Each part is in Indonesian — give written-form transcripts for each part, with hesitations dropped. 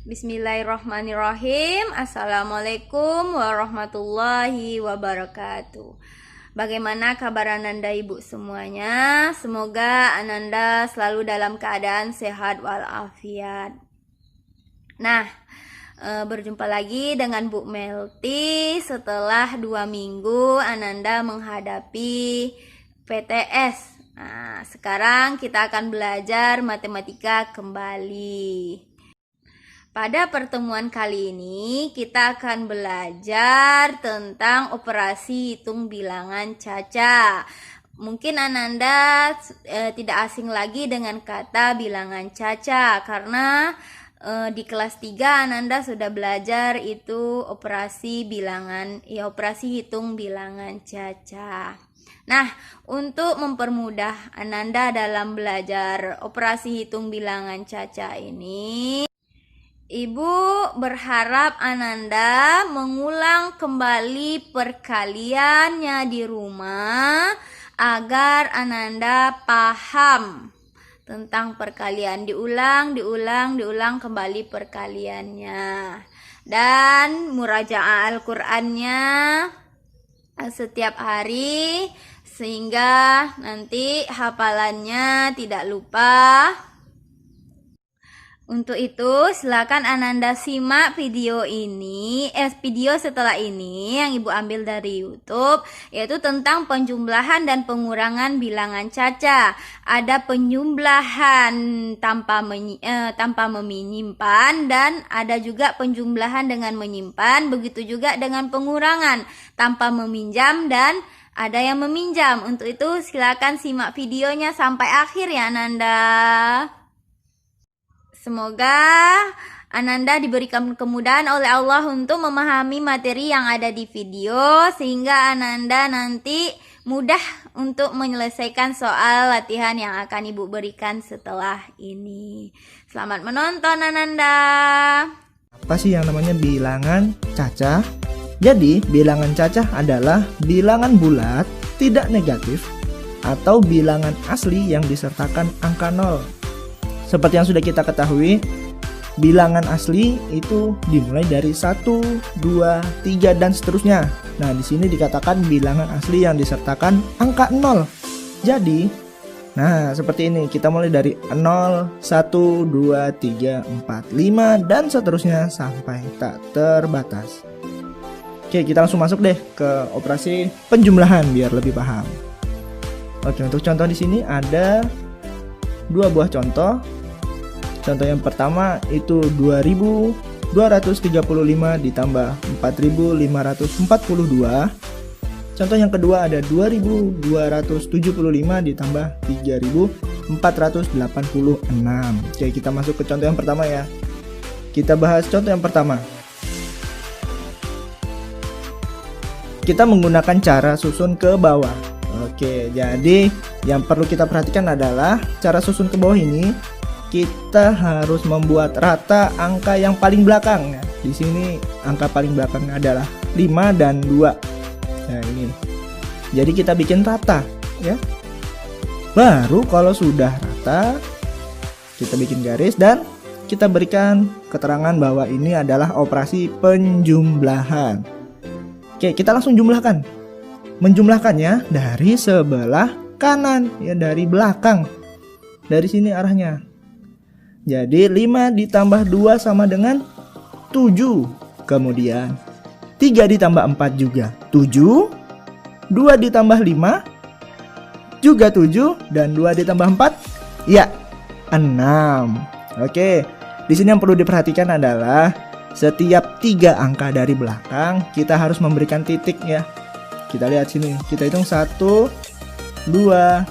Bismillahirrahmanirrahim. Assalamualaikum warahmatullahi wabarakatuh. Bagaimana kabar Ananda ibu semuanya? Semoga Ananda selalu dalam keadaan sehat walafiat. Nah, berjumpa lagi dengan Bu Melty setelah 2 minggu Ananda menghadapi PTS. Nah, sekarang kita akan belajar matematika kembali. Pada pertemuan kali ini kita akan belajar tentang operasi hitung bilangan caca. Mungkin Ananda tidak asing lagi dengan kata bilangan caca karena di kelas 3 Ananda sudah belajar itu operasi hitung bilangan caca. Nah, untuk mempermudah Ananda dalam belajar operasi hitung bilangan caca ini, Ibu berharap Ananda mengulang kembali perkaliannya di rumah agar Ananda paham tentang perkalian. Diulang kembali perkaliannya. Dan murajaah Al-Qur'annya setiap hari sehingga nanti hafalannya tidak lupa. Untuk itu, silakan Ananda simak video setelah ini yang Ibu ambil dari YouTube, yaitu tentang penjumlahan dan pengurangan bilangan caca. Ada penjumlahan tanpa menyimpan dan ada juga penjumlahan dengan menyimpan, begitu juga dengan pengurangan tanpa meminjam dan ada yang meminjam. Untuk itu, silakan simak videonya sampai akhir ya Ananda. Semoga Ananda diberikan kemudahan oleh Allah untuk memahami materi yang ada di video sehingga Ananda nanti mudah untuk menyelesaikan soal latihan yang akan Ibu berikan setelah ini. Selamat menonton Ananda. Apa sih yang namanya bilangan cacah? Jadi, bilangan cacah adalah bilangan bulat, tidak negatif, atau bilangan asli yang disertakan angka 0. Seperti yang sudah kita ketahui, bilangan asli itu dimulai dari 1, 2, 3 dan seterusnya. Nah, di sini dikatakan bilangan asli yang disertakan angka 0. Jadi, nah seperti ini, kita mulai dari 0, 1, 2, 3, 4, 5 dan seterusnya sampai tak terbatas. Oke, kita langsung masuk deh ke operasi penjumlahan biar lebih paham. Oke, untuk contoh di sini ada 2 buah contoh. Contoh yang pertama itu 2235 ditambah 4542. Contoh yang kedua ada 2275 ditambah 3486. Oke, kita masuk ke contoh yang pertama ya. Kita bahas contoh yang pertama. Kita menggunakan cara susun ke bawah. Oke, jadi yang perlu kita perhatikan adalah cara susun ke bawah ini kita harus membuat rata angka yang paling belakang. Di sini angka paling belakang adalah 5 dan 2. Nah, ini. Jadi kita bikin rata ya. Baru kalau sudah rata kita bikin garis dan kita berikan keterangan bahwa ini adalah operasi penjumlahan. Oke, kita langsung jumlahkan. Menjumlahkannya dari sebelah kanan ya, dari belakang. Dari sini arahnya. Jadi 5 ditambah 2 sama dengan 7. Kemudian 3 ditambah 4 juga 7. 2 ditambah 5 juga 7. Dan 2 ditambah 4 ya 6. Oke, di sini yang perlu diperhatikan adalah setiap 3 angka dari belakang kita harus memberikan titik ya. Kita lihat sini, kita hitung 1, 2,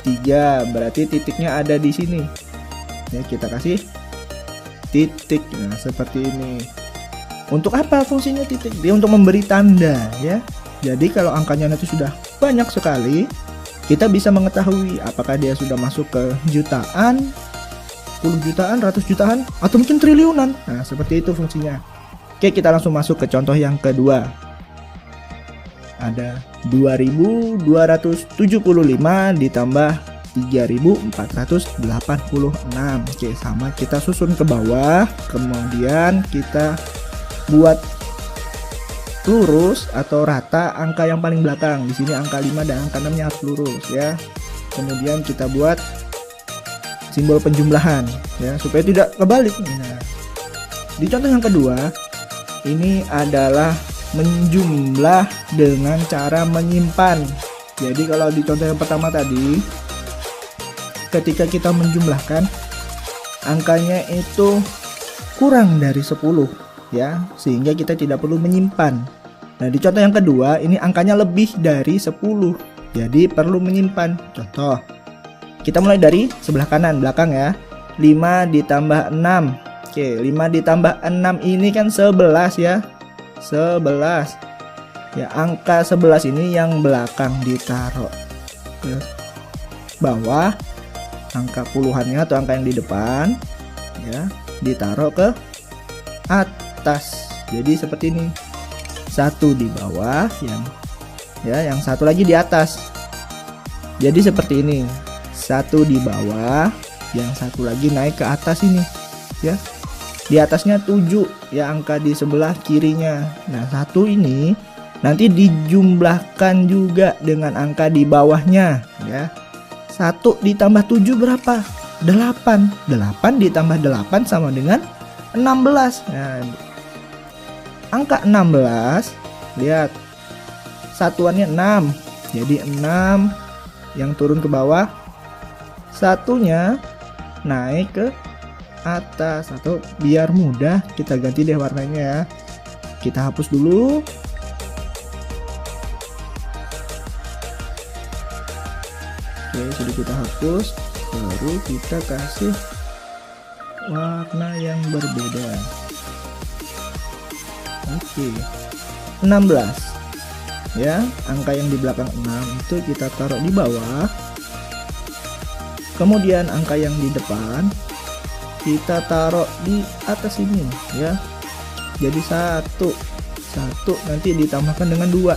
3. Berarti titiknya ada di sini. Ya, kita kasih titik. Nah, seperti ini. Untuk apa fungsinya titik? Dia untuk memberi tanda ya. Jadi kalau angkanya nanti sudah banyak sekali, kita bisa mengetahui apakah dia sudah masuk ke jutaan, 10 jutaan, ratus jutaan, atau mungkin triliunan. Nah, seperti itu fungsinya. Oke, kita langsung masuk ke contoh yang kedua. Ada 2275 ditambah 3486. Oke, sama kita susun ke bawah, kemudian kita buat lurus atau rata angka yang paling belakang. Di sini angka 5 dan angka 6-nya harus lurus ya. Kemudian kita buat simbol penjumlahan ya, supaya tidak kebalik. Nah, di contoh yang kedua ini adalah menjumlah dengan cara menyimpan. Jadi kalau di contoh yang pertama tadi, ketika kita menjumlahkan angkanya itu kurang dari 10 ya, sehingga kita tidak perlu menyimpan. Nah, di contoh yang kedua ini angkanya lebih dari 10, jadi perlu menyimpan. Contoh, kita mulai dari sebelah kanan belakang ya. 5 ditambah 6. Oke, 5 ditambah 6 ini kan 11 ya. 11. Ya, angka 11 ini yang belakang ditaruh ke bawah, angka puluhannya atau angka yang di depan ya ditaruh ke atas. Jadi seperti ini. Satu di bawah, yang satu lagi di atas. Jadi seperti ini. Satu di bawah, yang satu lagi naik ke atas ini ya. Di atasnya 7 ya, angka di sebelah kirinya. Nah, satu ini nanti dijumlahkan juga dengan angka di bawahnya ya. 1 ditambah 7 berapa? 8. 8 ditambah 8 sama dengan 16. Nah, angka 16, lihat satuannya 6. Jadi 6 yang turun ke bawah, satunya naik ke atas. Atau biar mudah kita ganti deh warnanya ya. Kita hapus dulu. Oke, sudah kita hapus. Baru kita kasih warna yang berbeda. Oke, 16 ya, angka yang di belakang 6 itu kita taruh di bawah. Kemudian angka yang di depan kita taruh di atas ini ya. Jadi 1 nanti ditambahkan dengan 2.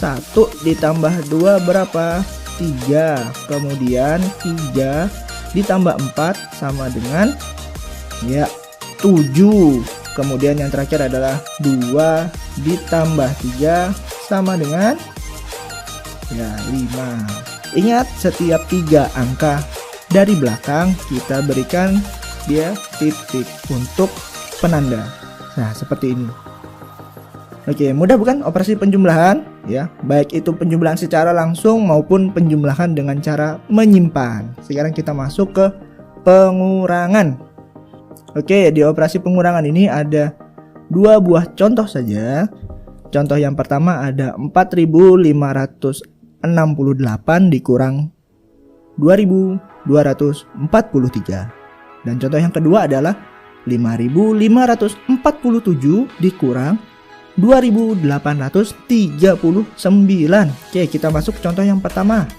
1 ditambah 2 berapa? 3. Kemudian 3 ditambah 4 sama dengan ya 7. Kemudian yang terakhir adalah 2 ditambah 3 sama dengan ya 5. Ingat, setiap 3 angka dari belakang kita berikan dia titik untuk penanda. Nah, seperti ini. Oke, mudah bukan operasi penjumlahan ya, baik itu penjumlahan secara langsung maupun penjumlahan dengan cara menyimpan. Sekarang kita masuk ke pengurangan. Oke, di operasi pengurangan ini ada 2 buah contoh saja. Contoh yang pertama ada 4.568 dikurang 2.243. Dan contoh yang kedua adalah 5.547 dikurang 2.839. Oke, kita masuk contoh yang pertama.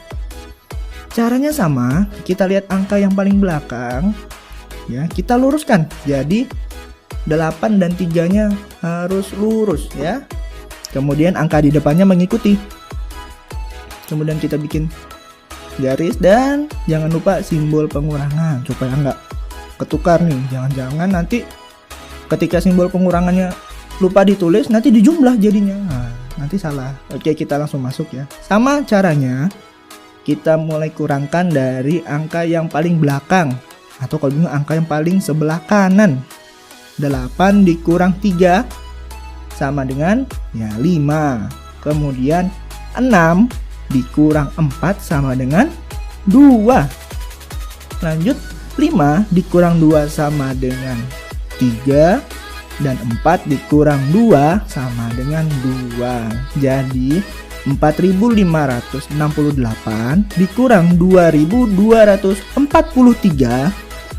Caranya sama, kita lihat angka yang paling belakang ya, kita luruskan. Jadi 8 dan 3-nya harus lurus ya. Kemudian angka di depannya mengikuti. Kemudian kita bikin garis dan jangan lupa simbol pengurangan supaya nggak ketukar nih. Jangan-jangan nanti ketika simbol pengurangannya lupa ditulis, nanti dijumlah jadinya. Nah, nanti salah. Oke, kita langsung masuk ya. Sama caranya, kita mulai kurangkan dari angka yang paling belakang, atau kalau bingung angka yang paling sebelah kanan. 8 dikurang 3 sama dengan ya 5. Kemudian 6 dikurang 4 sama dengan 2. Lanjut, 5 dikurang 2 sama dengan 3. Dan 4 dikurang 2 sama dengan 2. Jadi 4.568 dikurang 2.243,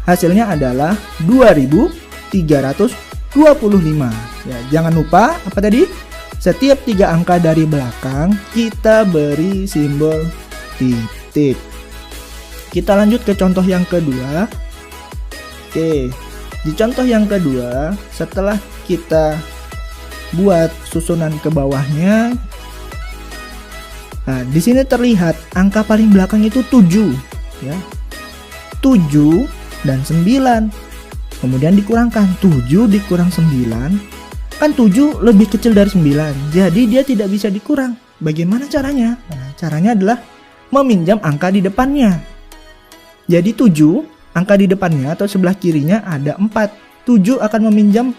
hasilnya adalah 2.325. Ya, jangan lupa apa tadi? Setiap 3 angka dari belakang kita beri simbol titik. Kita lanjut ke contoh yang kedua. Oke, di contoh yang kedua, setelah kita buat susunan ke bawahnya, nah di sini terlihat angka paling belakang itu 7 ya. 7 dan 9. Kemudian dikurangkan 7 dikurang 9. Kan 7 lebih kecil dari 9. Jadi dia tidak bisa dikurang. Bagaimana caranya? Nah, caranya adalah meminjam angka di depannya. Jadi 7, angka di depannya atau sebelah kirinya ada 4. 7 akan meminjam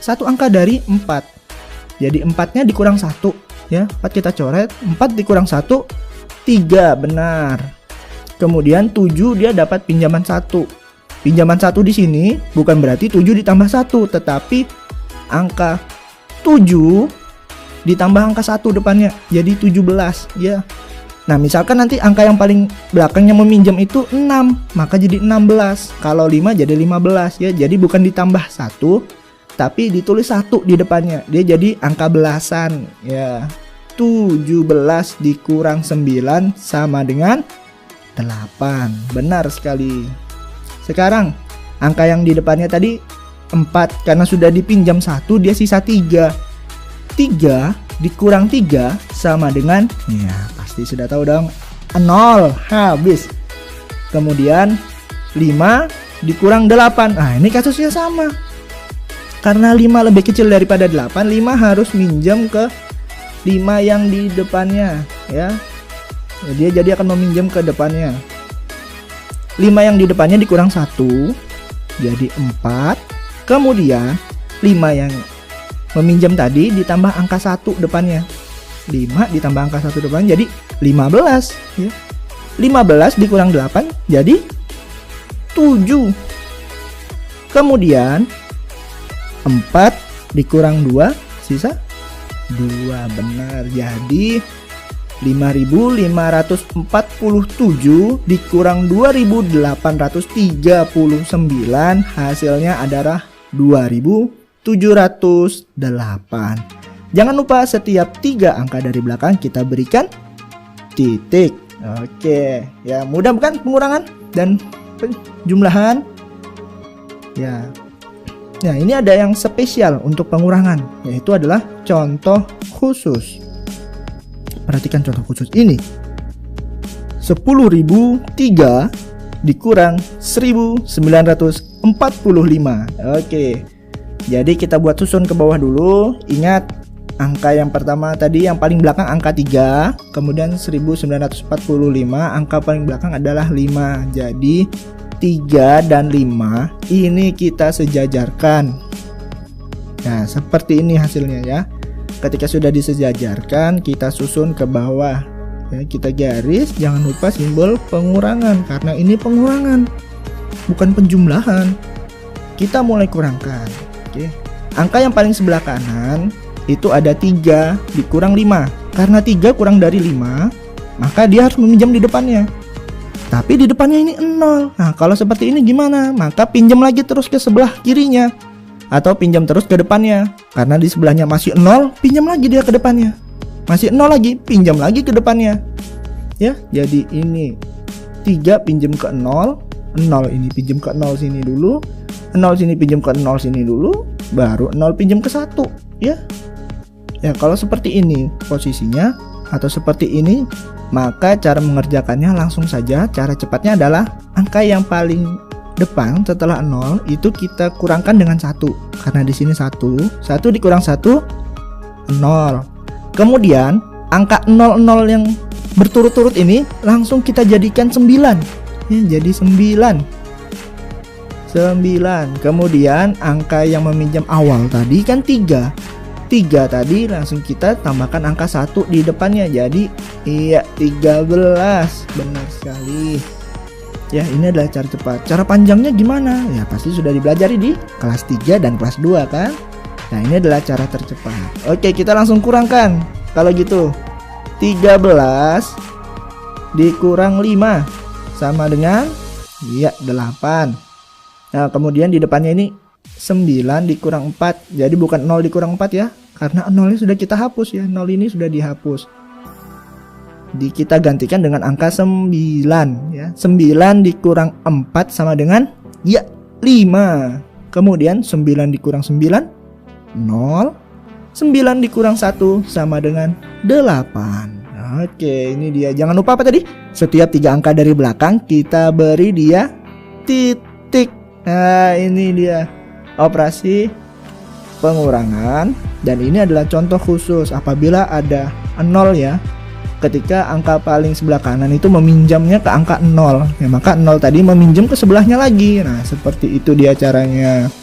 satu angka dari 4. Jadi 4-nya dikurang 1, ya. 4 kita coret, 4 dikurang 1, 3, benar. Kemudian 7 dia dapat pinjaman 1. Pinjaman 1 di sini bukan berarti 7 ditambah 1, tetapi angka 7 ditambah angka 1 depannya, jadi 17, ya. Nah, misalkan nanti angka yang paling belakangnya meminjam itu 6, maka jadi 16. Kalau 5 jadi 15, ya. Jadi bukan ditambah 1, tapi ditulis 1 di depannya. Dia jadi angka belasan, ya. 17 dikurang 9 sama dengan 8. Benar sekali. Sekarang angka yang di depannya tadi 4, karena sudah dipinjam 1, dia sisa 3. 3 dikurang 3 sama dengan, ya pasti sudah tahu dong, 0, habis. Kemudian 5 dikurang 8. Nah, ini kasusnya sama. Karena 5 lebih kecil daripada 8, 5 harus minjam ke 5 yang di depannya, ya. Dia jadi akan meminjam ke depannya. 5 yang di depannya dikurang 1, jadi 4. Kemudian 5 yang meminjam tadi ditambah angka 1 depannya. 5 ditambah angka 1 depannya jadi 15, ya. 15 dikurang 8 jadi 7. Kemudian 4 dikurang 2 sisa 2, benar. Jadi 5.547 dikurang 2.839, hasilnya adalah 2.708. Jangan lupa setiap 3 angka dari belakang kita berikan titik. Oke, ya mudah bukan pengurangan dan penjumlahan? Ya. Nah, ini ada yang spesial untuk pengurangan, yaitu adalah contoh khusus. Perhatikan contoh khusus ini. 10.003 dikurang 1.945. Oke. Jadi kita buat susun ke bawah dulu. Ingat, angka yang pertama tadi yang paling belakang angka 3, kemudian 1945, angka paling belakang adalah 5. Jadi 3 dan 5 ini kita sejajarkan. Nah, seperti ini hasilnya, ya. Ketika sudah disejajarkan, kita susun ke bawah, ya. Kita garis, jangan lupa simbol pengurangan, karena ini pengurangan, bukan penjumlahan. Kita mulai kurangkan. Oke. Angka yang paling sebelah kanan itu ada 3 dikurang 5. Karena 3 kurang dari 5, maka dia harus meminjam di depannya. Tapi di depannya ini 0. Nah, kalau seperti ini gimana? Maka pinjam lagi terus ke sebelah kirinya, atau pinjam terus ke depannya. Karena di sebelahnya masih 0, pinjam lagi dia ke depannya. Masih 0 lagi, pinjam lagi ke depannya. Ya, jadi ini 3 pinjam ke 0, 0 ini pinjam ke 0 sini dulu, 0 sini pinjam ke 0 sini dulu, baru 0 pinjam ke 1, ya. Ya, kalau seperti ini posisinya atau seperti ini, maka cara mengerjakannya langsung saja. Cara cepatnya adalah angka yang paling depan setelah 0 itu kita kurangkan dengan 1. Karena di sini 1 dikurang 1, 0. Kemudian angka 00 yang berturut-turut ini langsung kita jadikan 9. Ya, jadi 9. Kemudian angka yang meminjam awal tadi kan 3 tadi, langsung kita tambahkan angka 1 di depannya, jadi iya 13. Benar sekali. Ya, ini adalah cara cepat. Cara panjangnya gimana? Ya, pasti sudah dipelajari di kelas 3 dan kelas 2 kan? Nah, ini adalah cara tercepat. Oke, kita langsung kurangkan. Kalau gitu 13 dikurang 5 sama dengan, iya, 8. Nah, kemudian di depannya ini 9 dikurang 4. Jadi bukan 0 dikurang 4, ya. Karena 0 ini sudah kita hapus, ya. 0 ini sudah dihapus. Kita gantikan dengan angka 9, ya. 9 dikurang 4 sama dengan, ya, 5. Kemudian 9 dikurang 9, 0. 9 dikurang 1 sama dengan 8. Oke, ini dia. Jangan lupa apa tadi? Setiap 3 angka dari belakang kita beri dia titik. Nah, ini dia operasi pengurangan. Dan ini adalah contoh khusus apabila ada 0 ya. Ketika angka paling sebelah kanan itu meminjamnya ke angka 0, ya maka 0 tadi meminjam ke sebelahnya lagi. Nah, seperti itu dia caranya.